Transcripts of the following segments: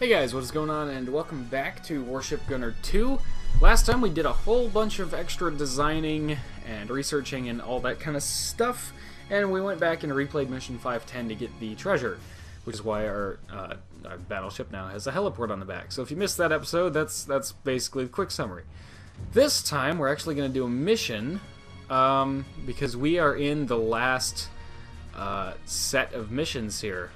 Hey guys, what is going on, and welcome back to Warship Gunner 2. Last time we did a whole bunch of extra designing and researching and all that kind of stuff, and we went back and replayed Mission 510 to get the treasure, which is why our battleship now has a heliport on the back. So if you missed that episode, that's basically the quick summary. This time we're actually going to do a mission, because we are in the last set of missions here.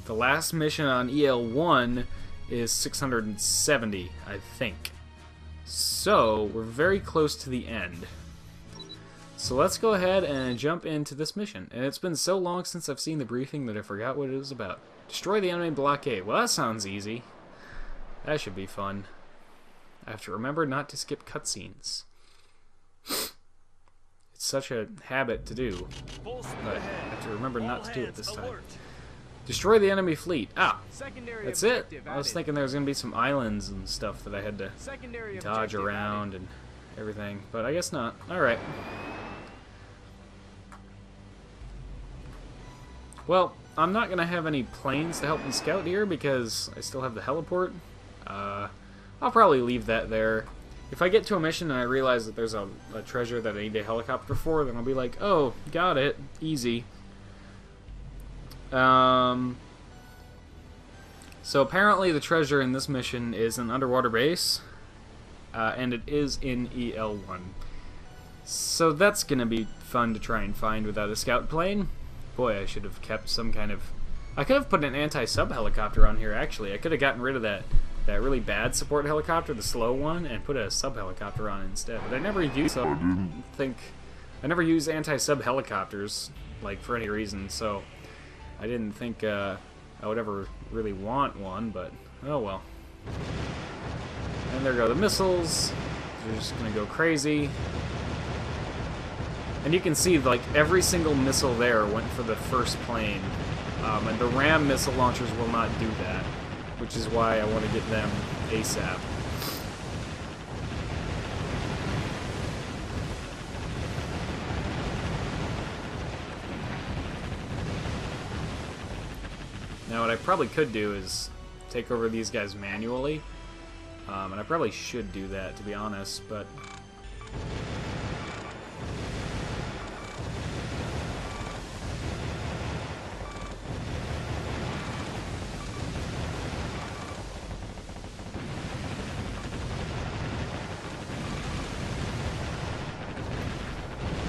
The last mission on EL1 is 670, I think. So, we're very close to the end. So let's go ahead and jump into this mission. And it's been so long since I've seen the briefing that I forgot what it was about. Destroy the enemy blockade. Well, that sounds easy. That should be fun. I have to remember not to skip cutscenes. It's such a habit to do, but I have to remember not to do it this time. Destroy the enemy fleet. Ah, that's it. I was thinking there was going to be some islands and stuff that I had to dodge around and everything, but I guess not. Alright. Well, I'm not going to have any planes to help me scout here because I still have the heliport. I'll probably leave that there. If I get to a mission and I realize that there's a treasure that I need a helicopter for, then I'll be like, oh, got it. Easy. So apparently the treasure in this mission is an underwater base, and it is in EL1. So that's gonna be fun to try and find without a scout plane. Boy, I should have kept some kind of... I could have put an anti-sub helicopter on here, actually. I could have gotten rid of that really bad support helicopter, the slow one, and put a sub helicopter on it instead. But I never use I never use anti-sub helicopters, like, for any reason, so I didn't think I would ever really want one, but oh well. And there go the missiles. They're just gonna go crazy. And you can see, like, every single missile there went for the first plane. And the RAM missile launchers will not do that, which is why I want to get them ASAP. Now what I probably could do is take over these guys manually, and I probably should do that, to be honest, but...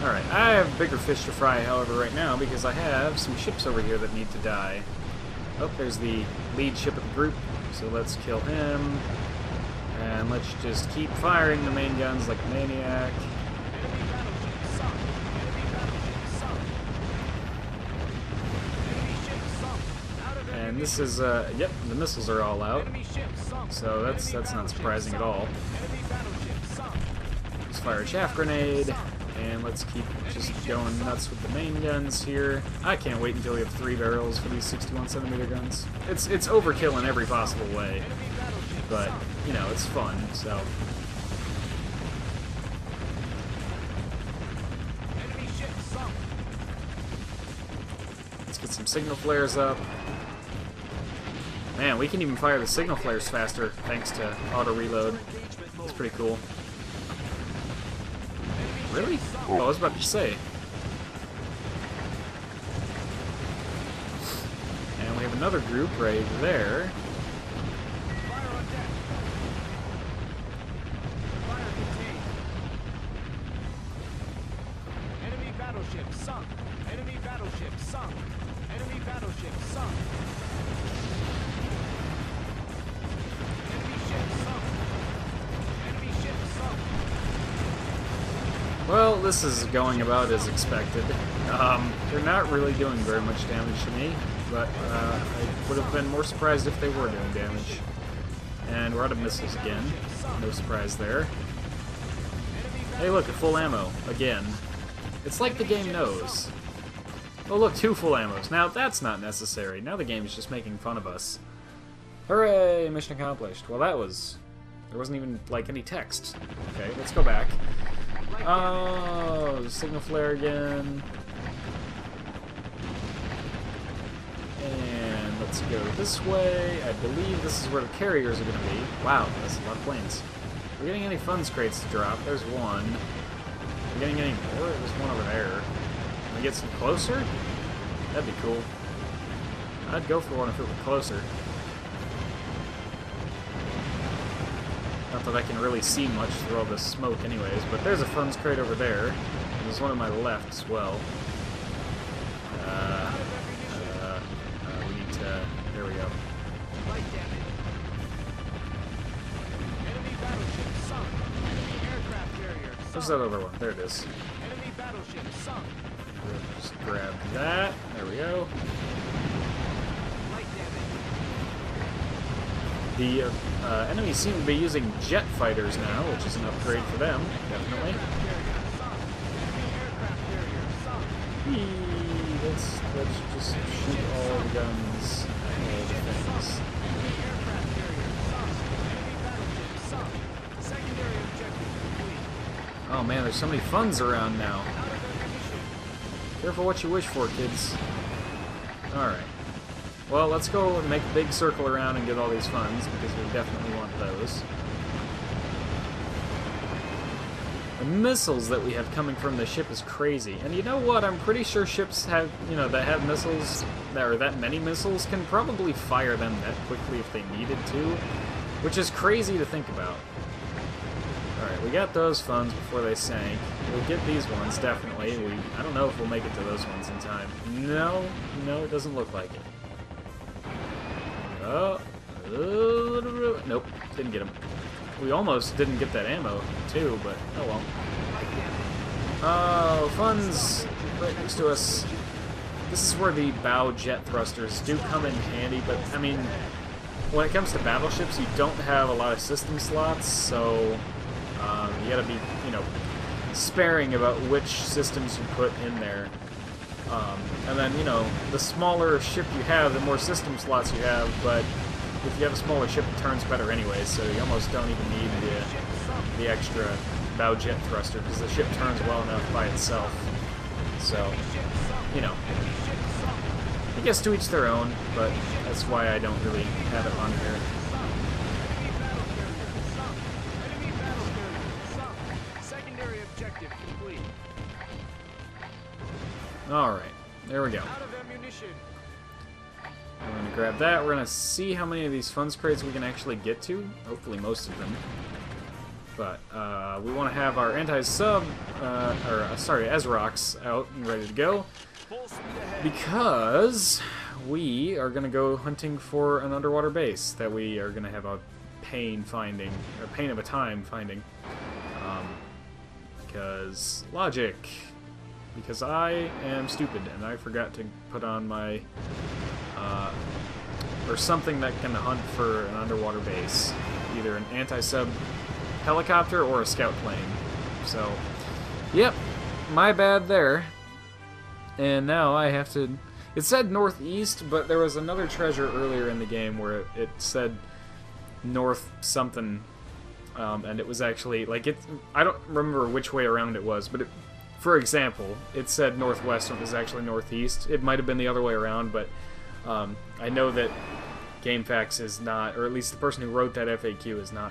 Alright, I have bigger fish to fry, however, right now, because I have some ships over here that need to die. Oh, there's the lead ship of the group, so let's kill him. And let's just keep firing the main guns like a maniac. And this is, yep, the missiles are all out. So that's not surprising at all. Let's fire a chaff grenade. And let's keep just going nuts with the main guns here. I can't wait until we have 3 barrels for these 61cm guns. It's overkill in every possible way, but, you know, it's fun, so. Let's get some signal flares up. Man, we can even fire the signal flares faster thanks to auto-reload. It's pretty cool. Really? Oh, I was about to say. And we have another group right there. Enemy battleship sunk. Enemy battleship sunk. Enemy battleship sunk. Enemy ship sunk. Enemy ship sunk. Well, this is going about as expected. They're not really doing very much damage to me, but I would have been more surprised if they were doing damage. And we're out of missiles again. No surprise there. Hey look, at full ammo. Again. It's like the game knows. Oh look, 2 full ammos. Now that's not necessary. Now the game is just making fun of us. Hooray! Mission accomplished. Well, that was... There wasn't even, like, any text. Okay, let's go back. Oh, signal flare again. And let's go this way. I believe this is where the carriers are going to be. Wow, that's a lot of planes. Are we getting any funds crates to drop? There's one. Are we getting any more? There's one over there. Can we get some closer? That'd be cool. I'd go for one if it were closer. Not that I can really see much through all this smoke anyways, but there's a funds crate over there. There's one on my left as well. We need to... There we go. Light damage. Enemy battleship sunk. Enemy aircraft carrier sunk. Where's that other one? There it is. Enemy battleship sunk. Just grab that. There we go. Light damage. The enemies seem to be using jet fighters now, which is an upgrade for them, definitely. Carrier sunk. Enemy aircraft carrier sunk. Whee! Let's just shoot all the guns at all the things. Enemy aircraft carrier sunk. Enemy battleship sunk. Secondary objective complete. Oh man, there's so many funds around now. Out of ammunition. Careful what you wish for, kids. Alright. Well, let's go and make a big circle around and get all these funds, because we definitely want those. The missiles that we have coming from the ship is crazy. And you know what? I'm pretty sure ships have, that have missiles, or that many missiles, can probably fire them that quickly if they needed to, which is crazy to think about. Alright, we got those funds before they sank. We'll get these ones, definitely. I don't know if we'll make it to those ones in time. No, it doesn't look like it. Oh, nope, didn't get them. We almost didn't get that ammo, too, but oh well. Oh, funds right next to us. This is where the bow jet thrusters do come in handy, but, I mean, when it comes to battleships, you don't have a lot of system slots, so you gotta be, sparing about which systems you put in there. And then, the smaller ship you have, the more system slots you have, but if you have a smaller ship, it turns better anyway, so you almost don't even need the extra bow jet thruster, because the ship turns well enough by itself. So, I guess to each their own, but that's why I don't really have it on here. Enemy battle carrier sunk. Secondary objective complete. Alright, there we go. Out of ammunition. We're going to grab that. We're going to see how many of these funds crates we can actually get to. Hopefully most of them. But we want to have our anti-sub, ASROCs out and ready to go. Full speed ahead. Because we are going to go hunting for an underwater base that we are going to have a pain of a time finding. Because logic. Because I am stupid and I forgot to put on my or something that can hunt for an underwater base. Either an anti-sub helicopter or a scout plane. So, yep, my bad there. And now I have to... It said northeast, but there was another treasure earlier in the game where it said north something, and it was actually, I don't remember which way around it was, but for example, it said northwest when it was actually northeast. It might have been the other way around, but I know that GameFAQs is not, or at least the person who wrote that FAQ is not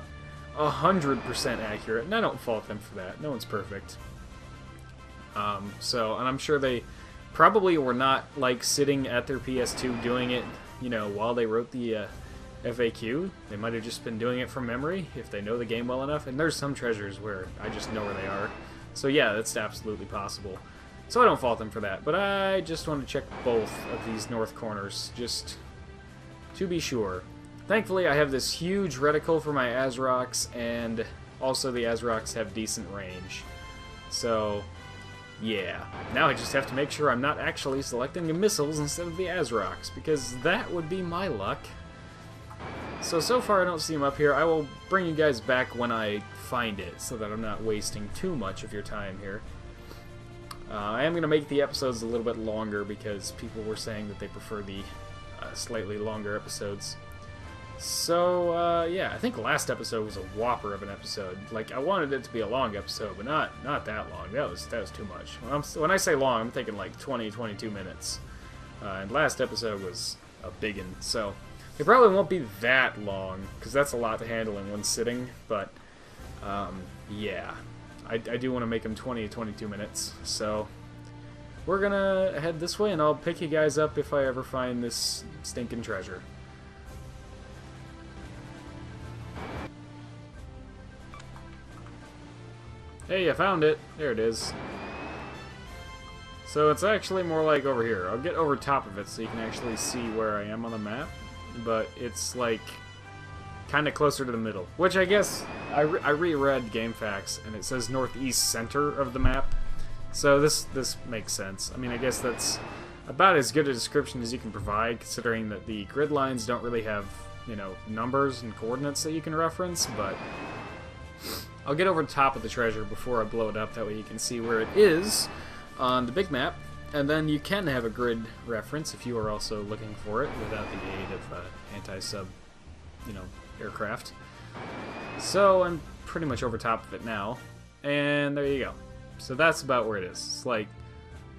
100% accurate, and I don't fault them for that. No one's perfect. And I'm sure they probably were not, sitting at their PS2 doing it, while they wrote the FAQ. They might have just been doing it from memory, if they know the game well enough, and there's some treasures where I just know where they are. So yeah, that's absolutely possible. So I don't fault them for that, but I just want to check both of these north corners, just to be sure. Thankfully, I have this huge reticle for my ASROCs, and also the ASROCs have decent range. So, yeah. Now I just have to make sure I'm not actually selecting the missiles instead of the ASROCs, because that would be my luck. So far I don't see them up here. I will bring you guys back when I find it, so that I'm not wasting too much of your time here. I am going to make the episodes a little bit longer, because people were saying that they prefer the slightly longer episodes. So, yeah, I think last episode was a whopper of an episode. I wanted it to be a long episode, but not that long. That was too much. When I say long, I'm thinking 20, 22 minutes. And last episode was a big one. So they probably won't be that long, because that's a lot to handle in one sitting, but yeah. I do want to make them 20 to 22 minutes, so we're gonna head this way, and I'll pick you guys up if I ever find this stinking treasure. Hey, I found it. There it is. So it's actually more like over here. I'll get over top of it so you can actually see where I am on the map, but it's like kind of closer to the middle, which I guess I reread GameFAQs and it says northeast center of the map, so this makes sense. I mean, I guess that's about as good a description as you can provide, considering that the grid lines don't really have, you know, numbers and coordinates that you can reference. But I'll get over the top of the treasure before I blow it up, that way you can see where it is on the big map, and then you can have a grid reference if you are also looking for it without the aid of anti-sub, you know, aircraft. So I'm pretty much over top of it now, and there you go. So that's about where it is. It's like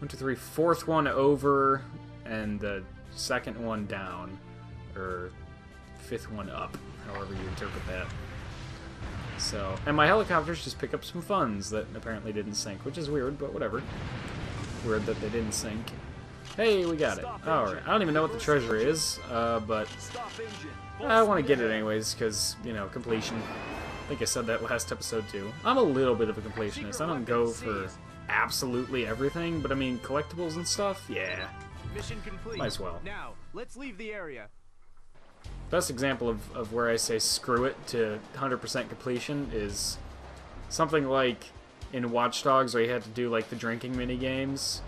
1, 2, 3, fourth one over, and the second one down, or fifth one up, however you interpret that. So, and my helicopters just pick up some funds that apparently didn't sink, which is weird, but whatever. Weird that they didn't sink. Hey, we got it. Alright, I don't even know what the treasure is, but I want to get it anyways, because, you know, completion. I think I said that last episode too. I'm a little bit of a completionist. I don't go for absolutely everything, but I mean, collectibles and stuff, yeah. Mission complete. Might as well. Now, let's leave the area. Best example of where I say screw it to 100% completion is something like in Watch Dogs, where you had to do like the drinking mini games.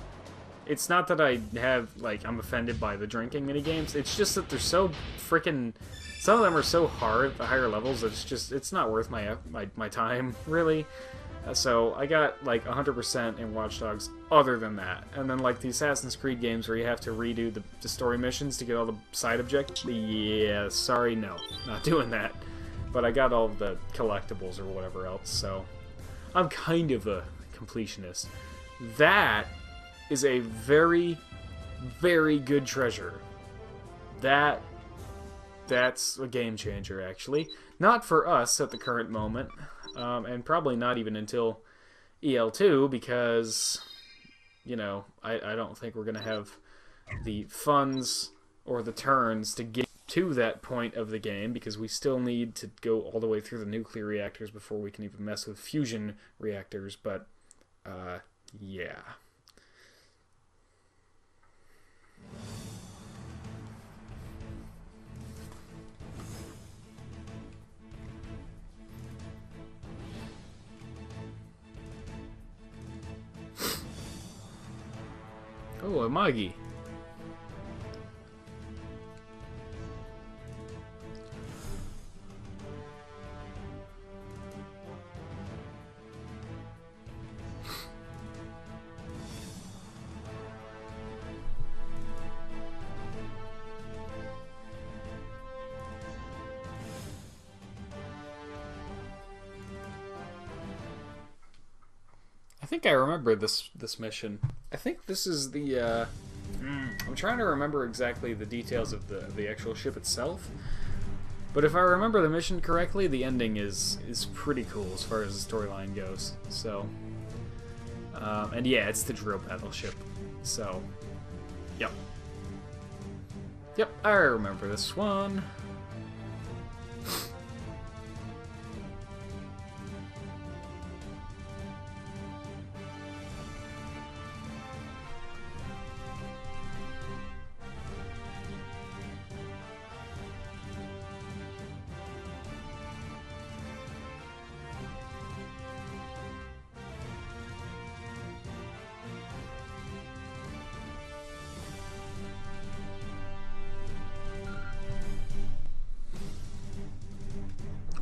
It's not that I'm offended by the drinking mini games. It's just that they're so freaking. Some of them are so hard at the higher levels. It's not worth my time really. So I got like 100% in Watch Dogs other than that. And then like the Assassin's Creed games where you have to redo the story missions to get all the side objectives. Yeah, sorry, no. Not doing that. But I got all the collectibles or whatever else, so I'm kind of a completionist. That is a very, very good treasure. That's a game changer, actually. Not for us at the current moment. And probably not even until EL2, because, you know, I don't think we're going to have the funds or the turns to get to that point of the game, because we still need to go all the way through the nuclear reactors before we can even mess with fusion reactors, but, yeah. Oh, a Magi. I think I remember this mission. I think this is the I'm trying to remember exactly the details of the actual ship itself. But if I remember the mission correctly, the ending is pretty cool as far as the storyline goes. So and yeah, it's the drill battleship. So yep. Yep, I remember this one.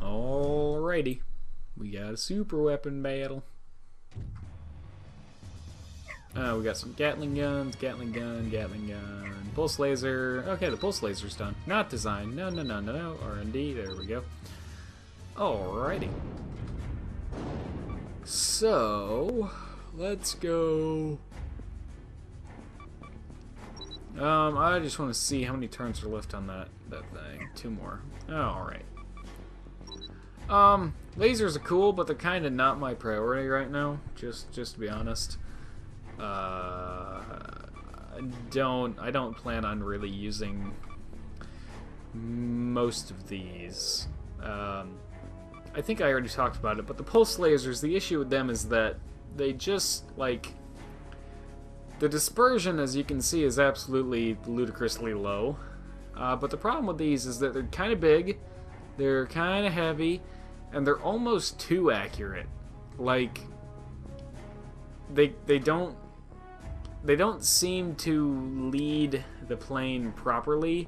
Alrighty, we got a super weapon battle. We got some Gatling guns, Gatling gun, pulse laser. Okay, the pulse laser's done. Not design. No. R&D. There we go. Alrighty. So let's go. I just want to see how many turns are left on that thing. 2 more. Oh, alright. Lasers are cool, but they're kind of not my priority right now, just to be honest. I don't plan on really using most of these. I think I already talked about it, but the pulse lasers, the issue with them is that they just, like, the dispersion, as you can see, is absolutely ludicrously low. But the problem with these is that they're kind of big, they're kind of heavy, and they're almost too accurate. Like, they don't seem to lead the plane properly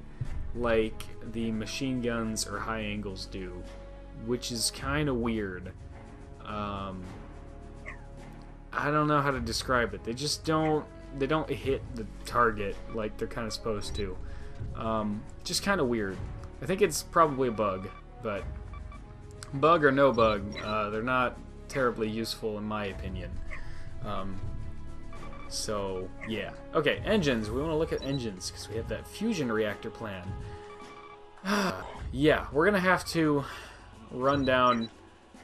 like the machine guns or high angles do, which is kind of weird. I don't know how to describe it. They just don't hit the target like they're kind of supposed to. Just kind of weird. I think it's probably a bug, but bug or no bug, they're not terribly useful in my opinion. So, yeah. Okay, engines. We want to look at engines, because we have that fusion reactor plan. Yeah, we're going to have to run down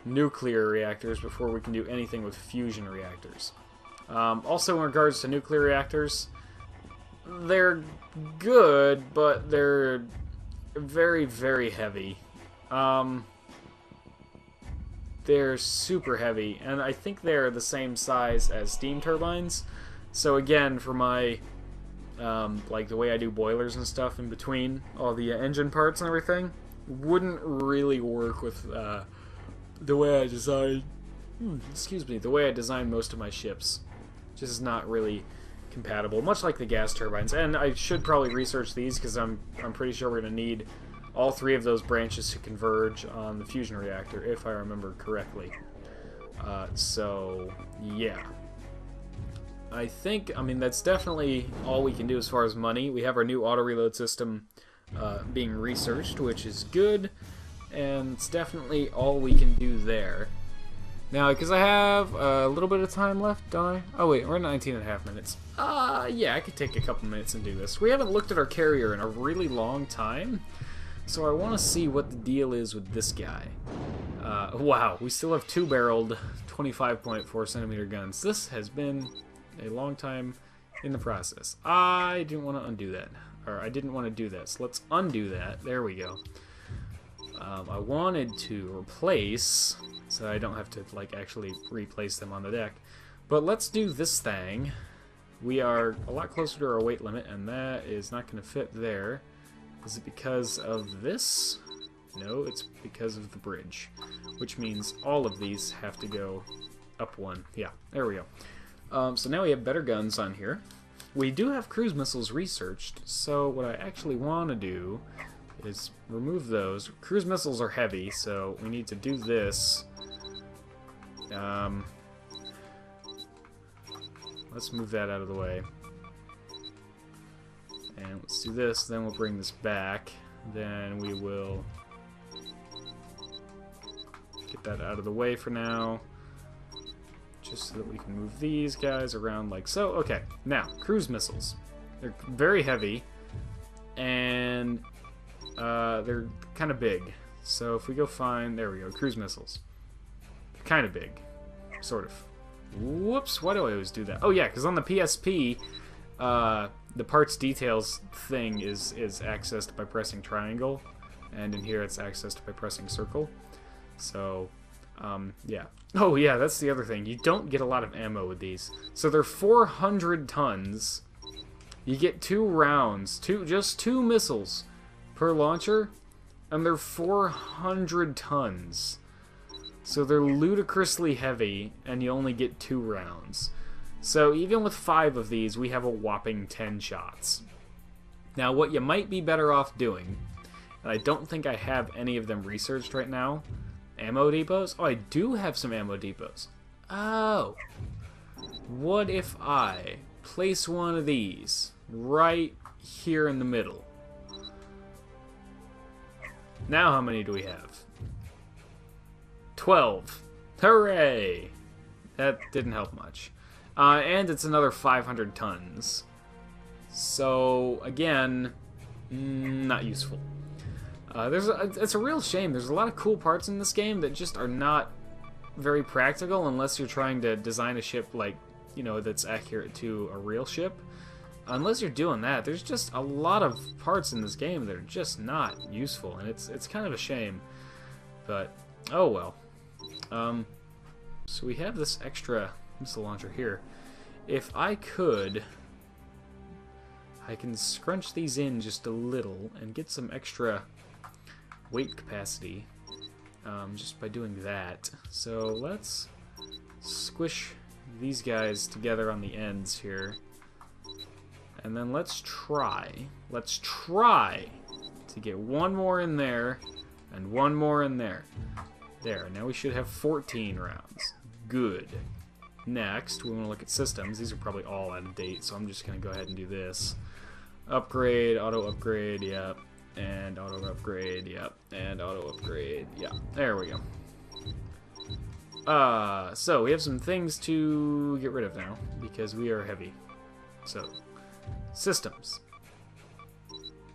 nuclear reactors before we can do anything with fusion reactors. Also, in regards to nuclear reactors, they're good, but they're very, very heavy. They're super heavy, and I think they're the same size as steam turbines. So again, for my, like the way I do boilers and stuff in between all the engine parts and everything, wouldn't really work with the way I design, the way I design most of my ships. Just is not really compatible, much like the gas turbines. And I should probably research these, because I'm pretty sure we're going to need all 3 of those branches to converge on the fusion reactor, if I remember correctly. So, yeah. I mean, that's definitely all we can do as far as money. We have our new auto-reload system being researched, which is good, and it's definitely all we can do there. Now, because I have a little bit of time left, don't I? Oh wait, we're at 19.5 minutes. Yeah, I could take a couple minutes and do this. We haven't looked at our carrier in a really long time, so I want to see what the deal is with this guy. Wow, we still have 2-barreled 25.4 centimeter guns. This has been a long time in the process. I didn't want to undo that, or I didn't want to do that, so let's undo that. There we go. I wanted to replace, so I don't have to like actually replace them on the deck, but let's do this thing. We are a lot closer to our weight limit, and that is not going to fit there. Is it because of this? No, it's because of the bridge, which means all of these have to go up 1. Yeah, there we go. So now we have better guns on here. We do have cruise missiles researched, so what I actually want to do is remove those. Cruise missiles are heavy, so we need to do this. Let's move that out of the way. And let's do this, then we'll bring this back. Then we will get that out of the way for now, just so that we can move these guys around like so. Okay, now, cruise missiles. They're very heavy, and they're kind of big. So if we go find, there we go, cruise missiles. They're kind of big, sort of. Whoops, why do I always do that? Oh yeah, because on the PSP, the parts details thing is accessed by pressing triangle, and in here it's accessed by pressing circle. So, yeah. Oh yeah, that's the other thing. You don't get a lot of ammo with these. So they're 400 tons. You get 2 rounds, just 2 missiles per launcher, and they're 400 tons. So they're ludicrously heavy, and you only get 2 rounds. So even with 5 of these, we have a whopping 10 shots. Now, what you might be better off doing, and I don't think I have any of them researched right now, ammo depots? Oh, I do have some ammo depots. Oh. What if I place one of these right here in the middle? Now how many do we have? 12. Hooray! That didn't help much. And it's another 500 tons. So, again, not useful. It's a real shame. There's a lot of cool parts in this game that just are not very practical unless you're trying to design a ship like, you know, that's accurate to a real ship. Unless you're doing that, there's just a lot of parts in this game that are just not useful, and it's kind of a shame. But, oh well. So we have this extra missile launcher here. If I could, I can scrunch these in just a little and get some extra weight capacity just by doing that. So let's squish these guys together on the ends here. And then let's try to get one more in there and one more in there. There, now we should have 14 rounds. Good. Next, we want to look at systems. These are probably all out of date, so I'm just going to go ahead and do this. Upgrade, auto upgrade, yep. And auto upgrade, yep. And auto upgrade, yeah. There we go. So we have some things to get rid of now, because we are heavy. So, systems.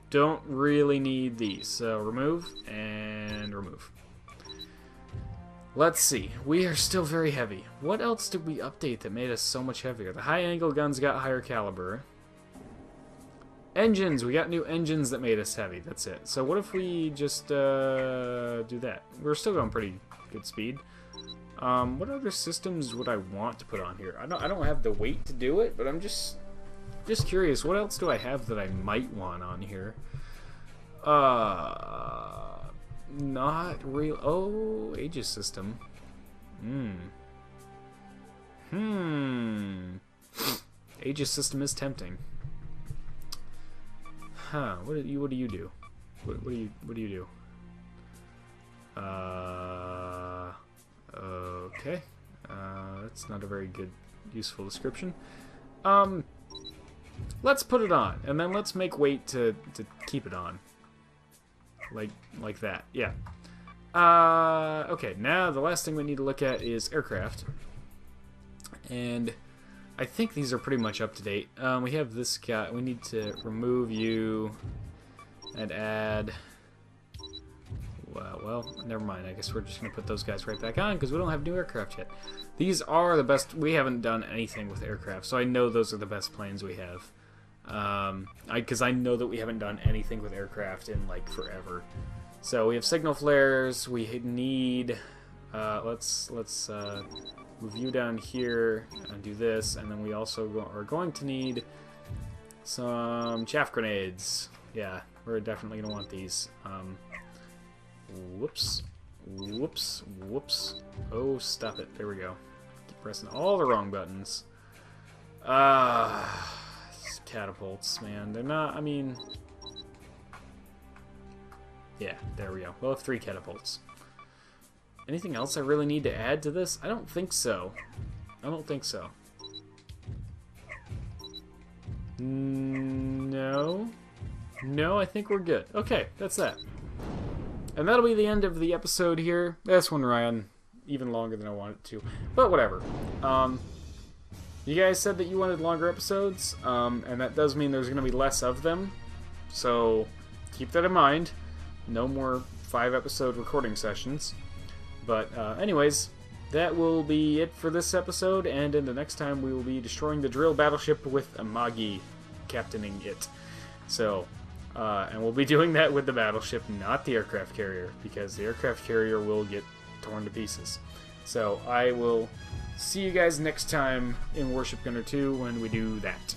Don't really need these, so remove and remove. Let's see. We are still very heavy. What else did we update that made us so much heavier? The high-angle guns got higher caliber. Engines! We got new engines that made us heavy. That's it. So what if we just do that? We're still going pretty good speed. What other systems would I want to put on here? I don't have the weight to do it, but I'm just curious. What else do I have that I might want on here? Not real. Oh, Aegis system. Aegis system is tempting. Huh? What do you do? What do you do? Okay. That's not a very good, useful description. Let's put it on, and then let's make weight to keep it on. Like that, yeah. Okay, now the last thing we need to look at is aircraft. And I think these are pretty much up to date. We have this guy. We need to remove you and add... Well, never mind. I guess we're just going to put those guys right back on because we don't have new aircraft yet. These are the best. We haven't done anything with aircraft, so I know those are the best planes we have. Because I know that we haven't done anything with aircraft in like forever. So we have signal flares. We need. Let's move you down here and do this, and then we also are going to need some chaff grenades. Yeah, we're definitely gonna want these. Whoops. Whoops. Whoops. Oh, stop it. There we go. Keep pressing all the wrong buttons. These catapults, man. They're not, I mean... Yeah, there we go. We'll have 3 catapults. Anything else I really need to add to this? I don't think so. I don't think so. No. No, I think we're good. Okay, that's that. And that'll be the end of the episode here. This one ran even longer than I wanted it to. But whatever. You guys said that you wanted longer episodes, and that does mean there's going to be less of them. So keep that in mind. No more 5-episode recording sessions. But anyways, that will be it for this episode, and in the next time we will be destroying the drill battleship with Amagi captaining it. So... and we'll be doing that with the battleship, not the aircraft carrier, because the aircraft carrier will get torn to pieces. So I will see you guys next time in Warship Gunner 2 when we do that.